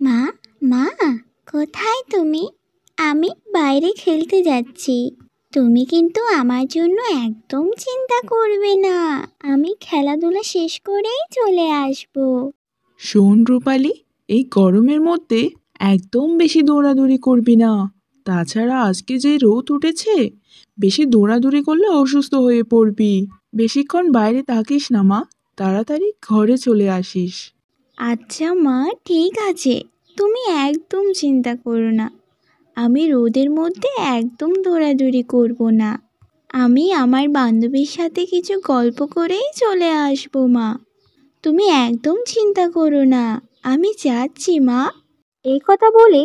মা, মা, কোথায় তুমি? আমি বাইরে খেলতে যাচ্ছি। তুমি কিন্তু আমার জন্য একদম চিন্তা করবে না। আমি খেলাধুলা শেষ করেই চলে আসবো। শোন রূপালি, এই গরমের মধ্যে একদম বেশি দৌড়াদৌড়ি করবি না। তাছাড়া আজকে যে রোদ উঠেছে, বেশি দৌড়াদৌড়ি করলে অসুস্থ হয়ে পড়বি। বেশিক্ষণ বাইরে থাকিস না মা, তাড়াতাড়ি ঘরে চলে আসিস। আচ্ছা মা, ঠিক আছে। তুমি একদম চিন্তা করো না। আমি রোদের মধ্যে একদম দৌড়াদৌড়ি করব না। আমি আমার বান্ধবীর সাথে কিছু গল্প করেই চলে আসবো মা। তুমি একদম চিন্তা করো না। আমি যাচ্ছি মা। এই কথা বলে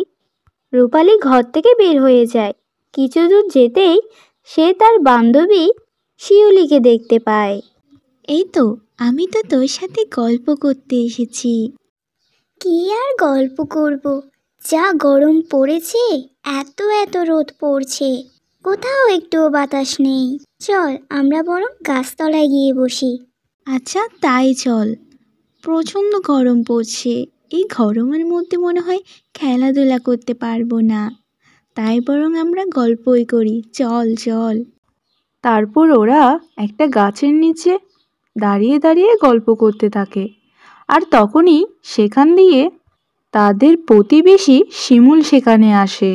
রূপালী ঘর থেকে বের হয়ে যায়। কিছু দূর যেতেই সে তার বান্ধবী শিউলিকে দেখতে পায়। এই তো, আমি তো তোর সাথে গল্প করতে এসেছি। কি আর গল্প করব, যা গরম পড়েছে, এত এত রোদ পড়ছে, কোথাও একটুও বাতাস নেই। চল আমরা বরং গাছতলায় গিয়ে বসি। আচ্ছা তাই চল। প্রচণ্ড গরম পড়ছে। এই গরমের মধ্যে মনে হয় খেলাধুলা করতে পারবো না। তাই বরং আমরা গল্পই করি। চল চল। তারপর ওরা একটা গাছের নিচে দাঁড়িয়ে দাঁড়িয়ে গল্প করতে থাকে। আর তখনই সেখান দিয়ে তাদের প্রতিবেশী শিমুল সেখানে আসে।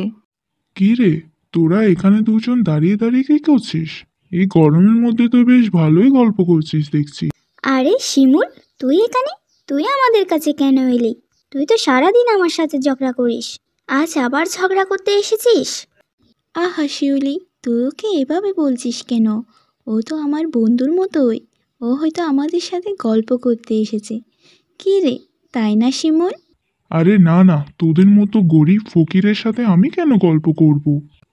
কি রে, তোরা এখানে দুজন দাঁড়িয়ে দাঁড়িয়ে কি করছিস? এই গরমের মধ্যে তো বেশ ভালোই গল্প করছিস দেখছি। আরে শিমুল, তুই এখানে? তুই আমাদের কাছে কেন এলি? তুই তো সারাদিন আমার সাথে ঝগড়া করিস, আজ আবার ঝগড়া করতে এসেছিস? আহা শিউলি, তুই ওকে এভাবে বলছিস কেন? ও তো আমার বন্ধুর মতোই। ও হয়তো আমাদের সাথে গল্প করতে এসেছে। কী রে, তাই না শিমুল? আরে না না, তোদের মতো গরিব ফকিরের সাথে আমি কেন গল্প করব?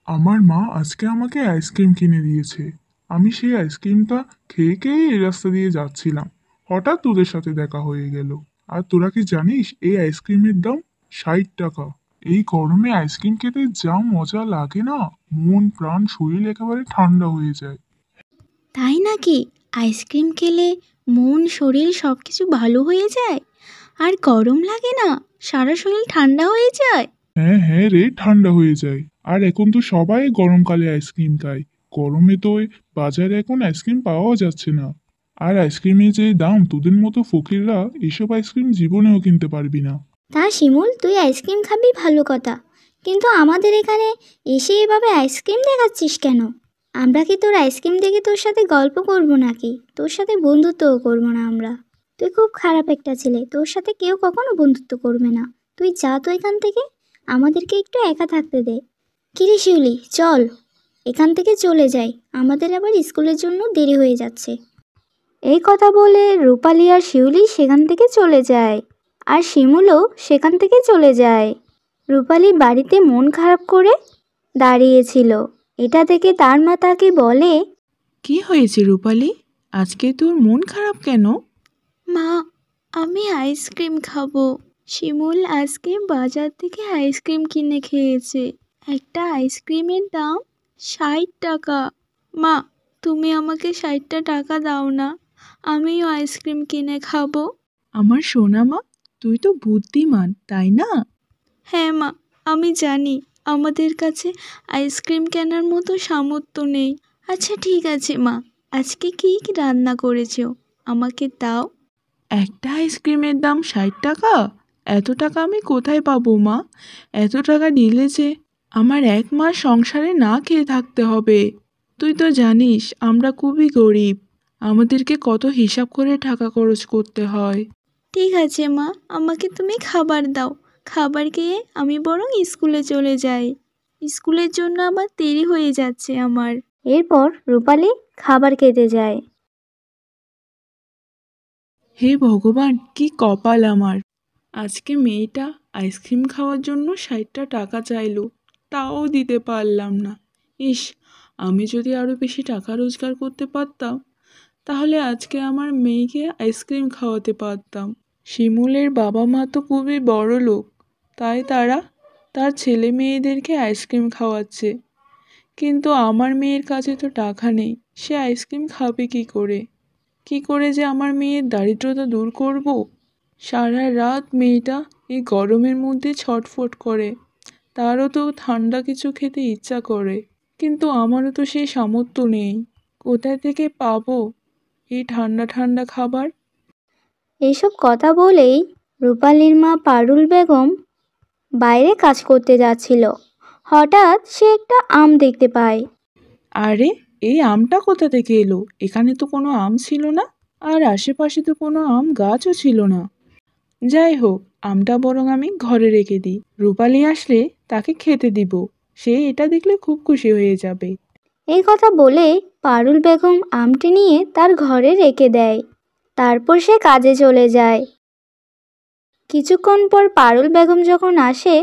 আমার মা আজকে আমাকে আইসক্রিম কিনে দিয়েছে। আমি সেই আইসক্রিমটা খেয়ে খেয়ে এই রাস্তা দিয়ে যাচ্ছিলাম, হঠাৎ তোদের সাথে দেখা হয়ে গেল। আর তোরা কি জানিস এই আইসক্রিমের দাম 60 টাকা? এই গরমে আইসক্রিম খেতে যা মজা লাগে না, মন প্রাণ শরীর একেবারে ঠান্ডা হয়ে যায়। তাই নাকি? আইসক্রিম খেলে মন শরীর সব কিছু ভালো হয়ে যায়? আর গরম লাগে না? সারা শরীর ঠান্ডা হয়ে যায়? হ্যাঁ হ্যাঁ রে, ঠান্ডা হয়ে যায়। আর এখন তো সবাই গরমকালে আইসক্রিম খায়। গরমে তো ওই বাজারে এখন আইসক্রিম পাওয়া যাচ্ছে না। আর আইসক্রিমের যে দাম, তোদের মতো ফকিররা এসব আইসক্রিম জীবনেও কিনতে পারবি না। তা শিমুল, তুই আইসক্রিম খাবি ভালো কথা, কিন্তু আমাদের এখানে এসে এভাবে আইসক্রিম দেখাচ্ছিস কেন? আমরা কি তোর আইসক্রিম দেখে তোর সাথে গল্প করব নাকি? তোর সাথে বন্ধুত্বও করব না আমরা। তুই খুব খারাপ একটা ছেলে, তোর সাথে কেউ কখনো বন্ধুত্ব করবে না। তুই যা তো এখান থেকে, আমাদেরকে একটু একা থাকতে দে। কিরে শিউলি, চল এখান থেকে চলে যাই, আমাদের আবার স্কুলের জন্য দেরি হয়ে যাচ্ছে। এই কথা বলে রূপালী আর শিউলি সেখান থেকে চলে যায়। আর শিমুলও সেখান থেকে চলে যায়। রূপালী বাড়িতে মন খারাপ করে দাঁড়িয়েছিল। এটা দেখে তার মা তাকে বলে, কি হয়েছে রূপালি? আজকে তোর মন খারাপ কেন? মা, আমি আইসক্রিম খাবো। শিমুল আজকে বাজার থেকে আইসক্রিম কিনে খেয়েছে। একটা আইসক্রিমের দাম 60 টাকা। মা, তুমি আমাকে 60 টাকা দাও না, আমিও আইসক্রিম কিনে খাবো। আমার সোনা মা, তুই তো বুদ্ধিমান, তাই না? হ্যাঁ মা, আমি জানি আমাদের কাছে আইসক্রিম কেনার মতো সামর্থ্য নেই। আচ্ছা ঠিক আছে মা, আজকে কি রান্না করেছো আমাকে দাও। একটা আইসক্রিমের দাম 60 টাকা? এত টাকা আমি কোথায় পাবো মা? এত টাকা দিলে যে আমার 1 মাস সংসারে না খেয়ে থাকতে হবে। তুই তো জানিস আমরা খুবই গরিব, আমাদেরকে কত হিসাব করে টাকা খরচ করতে হয়। ঠিক আছে মা, আমাকে তুমি খাবার দাও। খাবার খেয়ে আমি বরং স্কুলে চলে যাই। স্কুলের জন্য আবার দেরি হয়ে যাচ্ছে আমার। এরপর রূপালী খাবার খেতে যায়। হে ভগবান, কি কপাল আমার! আজকে মেয়েটা আইসক্রিম খাওয়ার জন্য 60টা টাকা চাইলো, তাও দিতে পারলাম না। ইস, আমি যদি আরও বেশি টাকা রোজগার করতে পারতাম, তাহলে আজকে আমার মেয়েকে আইসক্রিম খাওয়াতে পারতাম। শিমুলের বাবা মা তো খুবই বড় লোক, তাই তারা তার ছেলে মেয়েদেরকে আইসক্রিম খাওয়াচ্ছে। কিন্তু আমার মেয়ের কাছে তো টাকা নেই, সে আইসক্রিম খাবে কী করে? কী করে যে আমার মেয়ের দারিদ্রতা দূর করব? সারা রাত মেয়েটা এই গরমের মধ্যে ছটফট করে। তারও তো ঠান্ডা কিছু খেতে ইচ্ছা করে, কিন্তু আমারও তো সেই সামর্থ্য নেই। কোথায় থেকে পাবো এই ঠান্ডা ঠান্ডা খাবার? এইসব কথা বলেই রূপালীর মা পারুল বেগম বাইরে কাজ করতে যাচ্ছিল। হঠাৎ সে একটা আম দেখতে পায়। আরে, এই আমটা কোথা থেকে এলো? এখানে তো কোনো আম ছিল না, আর আশেপাশে তো কোনো আম গাছও ছিল না। যাই হোক, আমটা বরং আমি ঘরে রেখে দিই, রূপালী আসলে তাকে খেতে দিব। সে এটা দেখলে খুব খুশি হয়ে যাবে। এই কথা বলে পারুল বেগম আমটি নিয়ে তার ঘরে রেখে দেয়। তারপর সে কাজে চলে যায়। কিছুক্ষণ পর পারুল বেগম যখন আসে,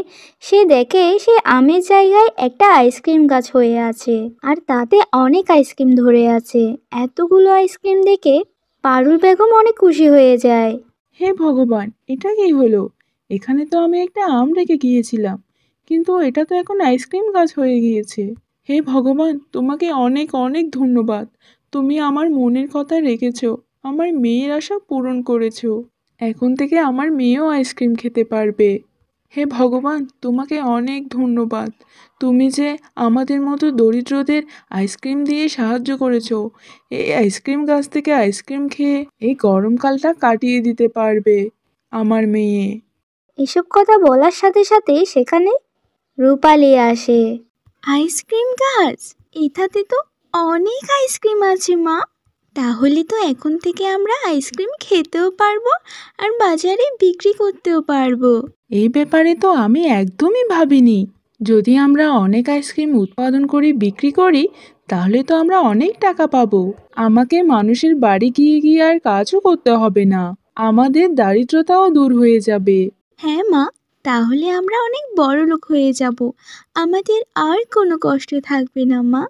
সে দেখে সে আমের জায়গায় একটা আইসক্রিম গাছ হয়ে আছে, আর তাতে অনেক আইসক্রিম ধরে আছে। এতগুলো আইসক্রিম দেখে পারুল বেগম অনেক খুশি হয়ে যায়। হে ভগবান, এটা কি হলো? এখানে তো আমি একটা আম রেখে গিয়েছিলাম, কিন্তু এটা তো এখন আইসক্রিম গাছ হয়ে গিয়েছে। হে ভগবান, তোমাকে অনেক অনেক ধন্যবাদ। তুমি আমার মনের কথা রেখেছো, আমার মেয়ের আশা পূরণ করেছো। এখন থেকে আমার মেয়েও আইসক্রিম খেতে পারবে। হে ভগবান, তোমাকে অনেক ধন্যবাদ। তুমি যে আমাদের মতো দরিদ্রদের আইসক্রিম দিয়ে সাহায্য করেছো। এই আইসক্রিম গাছ থেকে আইসক্রিম খেয়ে এই গরমকালটা কাটিয়ে দিতে পারবে আমার মেয়ে। এসব কথা বলার সাথে সাথে সেখানে রূপালী আসে। আইসক্রিম গাছ, এটাতে তো অনেক আইসক্রিম আছে মা। তাহলে তো এখন থেকে আমরা আইসক্রিম খেতেও পারবো আর বাজারে বিক্রি করতেও পারবো। এই ব্যাপারে তো আমি একদমই ভাবিনি। যদি আমরা অনেক আইসক্রিম উৎপাদন করে বিক্রি করি, তাহলে তো আমরা অনেক টাকা পাবো। আমাকে মানুষের বাড়ি গিয়ে গিয়ে আর কাজও করতে হবে না। আমাদের দারিদ্রতাও দূর হয়ে যাবে। হ্যাঁ মা, তাহলে আমরা অনেক বড়লোক হয়ে যাব। আমাদের আর কোনো কষ্ট থাকবে না মা।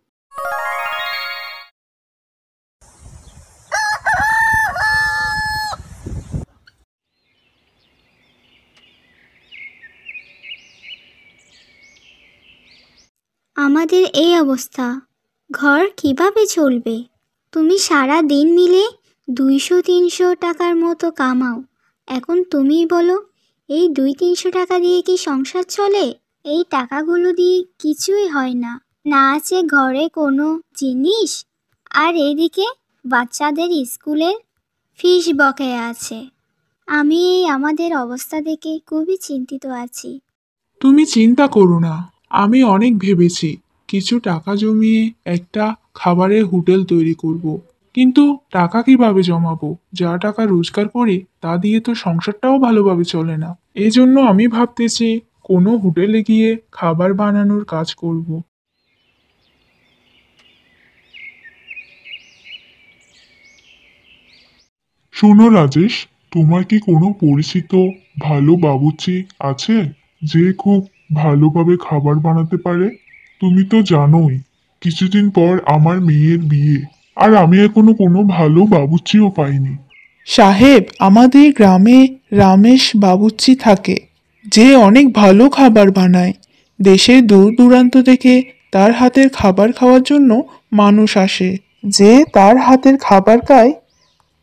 আমাদের এই অবস্থা, ঘর কিভাবে চলবে? তুমি সারা দিন মিলে 200-300 টাকার মতো কামাও। এখন তুমিই বলো, এই 200-300 টাকা দিয়ে কি সংসার চলে? এই টাকাগুলো দিয়ে কিছুই হয় না, না আছে ঘরে কোনো জিনিস, আর এদিকে বাচ্চাদের স্কুলের ফিস বকেয়া আছে। আমি এই আমাদের অবস্থা দেখে খুবই চিন্তিত আছি। তুমি চিন্তা করো না, আমি অনেক ভেবেছি কিছু টাকা জমিয়ে একটা খাবারের হোটেল তৈরি করব। কিন্তু টাকা কিভাবে জমাবো? যা টাকা রোজগার করি তা দিয়ে তো সংসারটাও ভালোভাবে চলে না। এই জন্য আমি ভাবতেছি কোনো হোটেলে গিয়ে খাবার বানানোর কাজ করব। শোনো রাজেশ, তোমার কি কোনো পরিচিত ভালো বাবুর্চি আছে যে খুব ভালোভাবে খাবার বানাতে পারে? তুমি তো জানোই কিছুদিন পর আমার মেয়ের বিয়ে, আর আমি এখনো কোনো ভালো বাবুর্চিও পাইনি। সাহেব, আমাদের গ্রামে রামেশ বাবুর্চি থাকে, যে অনেক ভালো খাবার বানায়। দেশের দূর দূরান্ত থেকে তার হাতের খাবার খাওয়ার জন্য মানুষ আসে। যে তার হাতের খাবার খায়,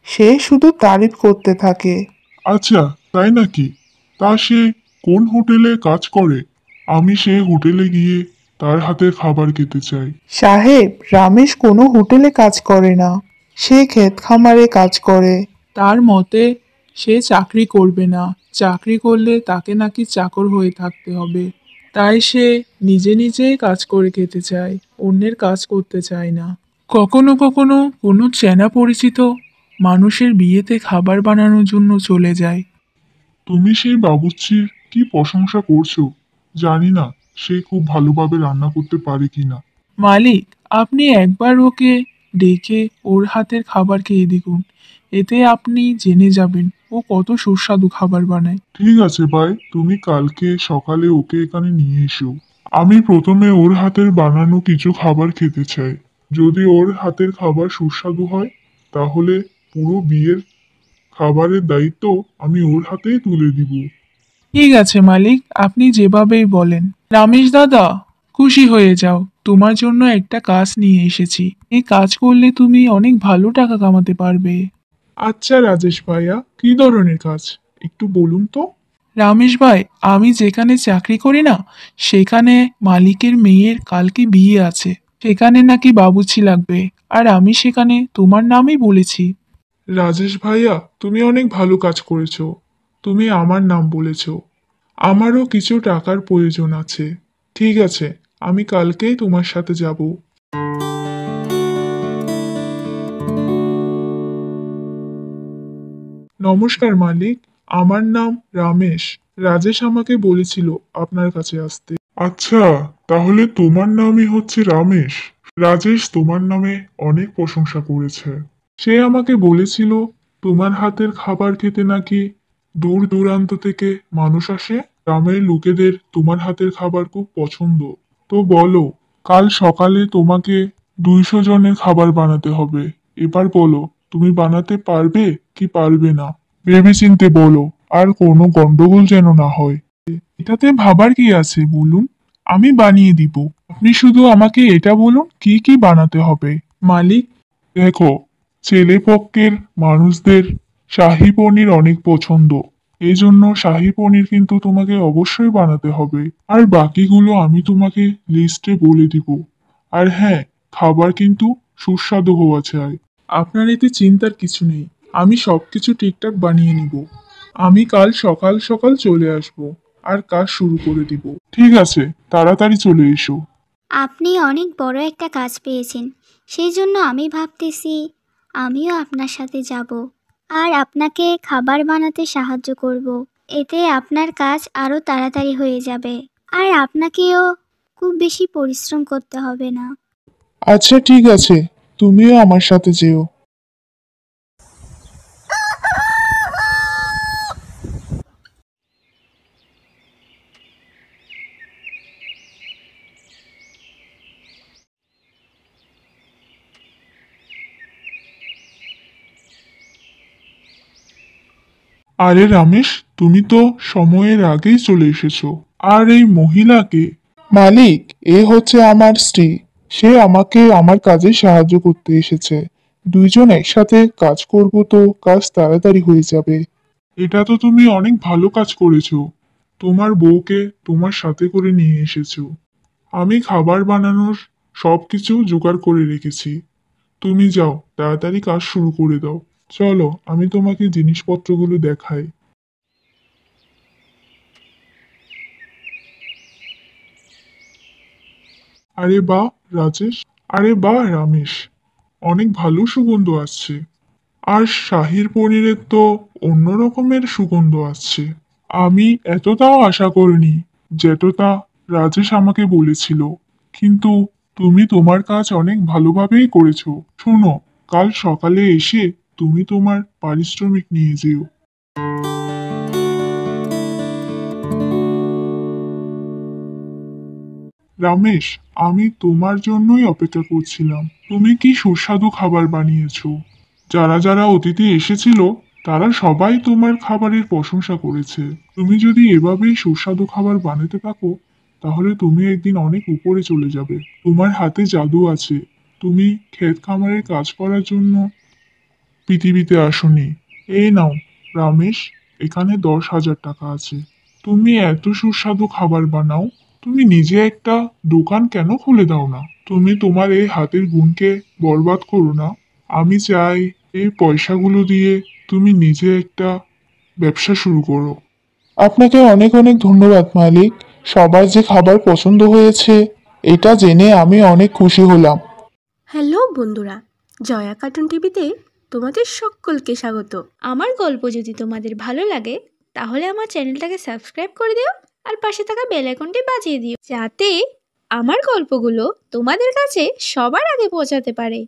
সে শুধু তারিফ করতে থাকে। আচ্ছা, তাই নাকি? তা সে কোন হোটেলে কাজ করে? আমি সেই হোটেলে গিয়ে তার হাতের খাবার খেতে চাই। সাহেব, রামেশ কোনো হোটেলে কাজ করে না, সে ক্ষেত খামারে কাজ করে। তার মতে সে চাকরি করবে না, চাকরি করলে তাকে নাকি চাকর হয়ে থাকতে হবে। তাই সে নিজে নিজেই কাজ করে খেতে চায়, অন্যের কাজ করতে চায় না। কখনো কখনো কোনো চেনা পরিচিত মানুষের বিয়েতে খাবার বানানোর জন্য চলে যায়। তুমি সেই বাবুর্চির কি প্রশংসা করছো? জানি না সে খুব ভালোভাবে রান্না করতে পারে কিনা। মালিক, আপনি একবার ওকে ডেকে ওর হাতের খাবার খেয়ে দেখুন, এতে আপনি জেনে যাবেন ও কত সুস্বাদু খাবার বানায়। ঠিক আছে ভাই, তুমি কালকে সকালে ওকে এখানে নিয়ে এসো। আমি প্রথমে ওর হাতের বানানো কিছু খাবার খেতে চাই। যদি ওর হাতের খাবার সুস্বাদু হয়, তাহলে পুরো বিয়ের খাবারের দায়িত্ব আমি ওর হাতেই তুলে দিব। ঠিক আছে মালিক, আপনি যেভাবেই বলেন। রামেশ দাদা, খুশি হয়ে যাও, তোমার জন্য একটা কাজ নিয়ে এসেছি। এই কাজ করলে তুমি অনেক ভালো টাকা কামাতে পারবে। আচ্ছা রাজেশ ভাইয়া, কি ধরনের কাজ একটু বলুন তো। রমেশ ভাই, আমি যেখানে চাকরি করি না, সেখানে মালিকের মেয়ের কালকে বিয়ে আছে। সেখানে নাকি বাবুর্চি লাগবে, আর আমি সেখানে তোমার নামই বলেছি। রাজেশ ভাইয়া, তুমি অনেক ভালো কাজ করেছো। তুমি আমার নাম বলেছো। আমারও কিছু টাকার প্রয়োজন আছে। ঠিক আছে, আমি কালকেই তোমার সাথে যাব। নমস্কার মালিক, আমার নাম রমেশ। রাজেশ আমাকে বলেছিল আপনার কাছে আসতে। আচ্ছা, তাহলে তোমার নামই হচ্ছে রমেশ। রাজেশ তোমার নামে অনেক প্রশংসা করেছে। সে আমাকে বলেছিল তোমার হাতের খাবার খেতে নাকি দূর দূরান্ত থেকে মানুষ আসে। গ্রামের লোকেদের তোমার হাতের খাবার খুব পছন্দ। তো বলো, কাল সকালে তোমাকে 200 জনের খাবার বানাতে হবে। এবার বলো, তুমি বানাতে পারবে কি পারবে না? ভেবেচিন্তে বলো, আর কোনো গন্ডগোল যেন না হয়। এটাতে ভাবার কি আছে বলুন? আমি বানিয়ে দিব। আপনি শুধু আমাকে এটা বলুন কি কি বানাতে হবে। মালিক, দেখো, ছেলে পক্ষের মানুষদের শাহী পনির অনেক পছন্দ। এই জন্য শাহী পনির কিন্তু তোমাকে অবশ্যই বানাতে হবে। আর বাকিগুলো আমি তোমাকে লিস্টে বলে দিব। আর হ্যাঁ, খাবার কিন্তু সুস্বাদু হওয়া চাই। আপনার এতে চিন্তার কিছু নেই। আমি সবকিছু ঠিকঠাক বানিয়ে নিব। আমি কাল সকাল সকাল চলে আসব আর কাজ শুরু করে দিব। ঠিক আছে, তাড়াতাড়ি চলে এসো। আপনি অনেক বড় একটা কাজ পেয়েছেন, সেই জন্য আমি ভাবতেছি আমিও আপনার সাথে যাব আর আপনাকে খাবার বানাতে সাহায্য করব। এতে আপনার কাজ আরও তাড়াতাড়ি হয়ে যাবে আর আপনাকেও খুব বেশি পরিশ্রম করতে হবে না। আচ্ছা ঠিক আছে, তুমিও আমার সাথে যেও। আরে রমেশ, তুমি তো সময়ের আগেই চলে এসেছো। আর এই মহিলাকে? মালিক, এ হচ্ছে আমার স্ত্রী। সে আমাকে আমার কাজে সাহায্য করতে এসেছে। দুইজন একসাথে কাজ করব তো কাজ তাড়াতাড়ি হয়ে যাবে। এটা তো তুমি অনেক ভালো কাজ করেছো। তোমার বউকে তোমার সাথে করে নিয়ে এসেছো। আমি খাবার বানানোর সবকিছু জোগাড় করে রেখেছি। তুমি যাও, তাড়াতাড়ি কাজ শুরু করে দাও। চলো, আমি তোমাকে জিনিসপত্রগুলো দেখাই। আরে বাহ রাজেশ, আরে বাহ রমেশ, অনেক ভালো সুগন্ধ আসছে। আর শাহির পনিরের তো অন্য রকমের সুগন্ধ আসছে। আমি এতটাও আশা করিনি যতটা রাজেশ আমাকে বলেছিল। কিন্তু তুমি তোমার কাজ অনেক ভালোভাবেই করেছো। শোনো, কাল সকালে এসে তুমি তোমার পারিশ্রমিক নিয়ে যেও। রমেশ, আমি তোমার জন্যই অপেক্ষা করছিলাম। তুমি কি সুস্বাদু খাবার বানিয়েছো। যারা যারা অতিথি এসেছিল তারা সবাই তোমার খাবারের প্রশংসা করেছে। তুমি যদি এভাবেই সুস্বাদু খাবার বানাতে থাকো তাহলে তুমি একদিন অনেক উপরে চলে যাবে। তোমার হাতে জাদু আছে। তুমি ক্ষেত খামারের কাজ করার জন্য পৃথিবীতে আসোনি। এই নাও রমেশ, এখানে 10,000 টাকা আছে। তুমি এত সুস্বাদু খাবার বানাও, তুমি নিজে একটা দোকান কেন খুলে দাও না? তুমি তোমার এই হাতের গুণকে বরবাদ করো না। আমি চাই এই পয়সাগুলো দিয়ে তুমি নিজে একটা ব্যবসা শুরু করো। আপনাকে অনেক অনেক ধন্যবাদ মালিক। সবার যে খাবার পছন্দ হয়েছে এটা জেনে আমি অনেক খুশি হলাম। হ্যালো বন্ধুরা, জয়া কার্টুন টিভিতে তোমাদের সকলকে স্বাগত। আমার গল্প যদি তোমাদের ভালো লাগে তাহলে আমার চ্যানেলটাকে সাবস্ক্রাইব করে দিও আর পাশে থাকা বেল আইকনটি বাজিয়ে দিও, যাতে আমার গল্পগুলো তোমাদের কাছে সবার আগে পৌঁছাতে পারে।